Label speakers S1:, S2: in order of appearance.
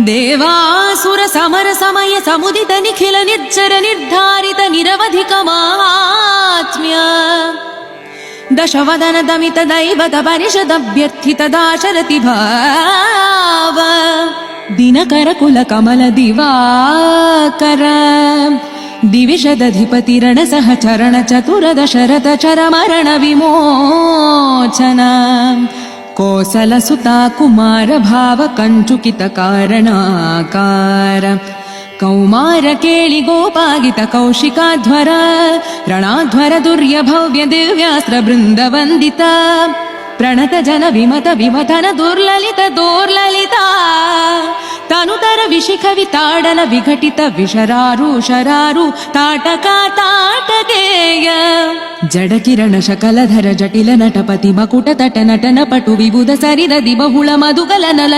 S1: ದೇವಾಸುರ ಸಮರ ಸಮಯ ಸಮುದಿತ ನಿಖಿಲ ನಿರ್ಜರ ನಿರ್ಧಾರಿತ ನಿರವಧಿಕ ಮಾಹಾತ್ಮ್ಯ ದಶವದನ ದಮಿತ ದೈವತ ಪರಿಷದಭ್ಯರ್ಥಿತ ದಾಶರಥಿ ಭಾವ ದಿನಕರ ಕುಲ ಕಮಲ ದಿವಾಕರ ದಿವಿಷದಧಿಪತಿ ರಣ ಸಹಚರಣ ಚತುರ ದಶರಥ ಚರ ಮರಣ ವಿಮೋಚನ ಕೋಸಲ ಸುತ ಕುಮಾರ ಭಾವ ಕಂಚುಕಿತ ಕಾರಣಾಕಾರ ಕೌಮಾರ ಕೇಳಿ ಗೋಪಾಗಿತ ಕೌಶಿಕಾಧ್ವರ ರಣಾಧ್ವರ ದುರ್ಯ ಭವ್ಯ ದಿವ್ಯಾಸ್ತ್ರ ಬೃಂದ ವಂದಿತ ಪ್ರಣತ ಜನ ವಿಮತ ವಿಮತನ ದುರ್ಲಲಿತ ದೋರ್ಲಲಿತ ತನುತರ ವಿಶಿಖ ವಿತಾಡಲ ವಿಘಟಿತ ವಿಶರಾರು ಶರಾರು ತಾಟಕ ತಾಟಕೇಯ ಜಡ ಕಿರಣ ಶಕಲಧರ ಜಟಿಲ ನಟಪತಿ ಮಕುಟ ತಟ ನಟನ ಪಟು ವಿಬುಧ ಸರಿರದಿ ಬಹುಳ ಮಧುಗಲ ನಲಲಿ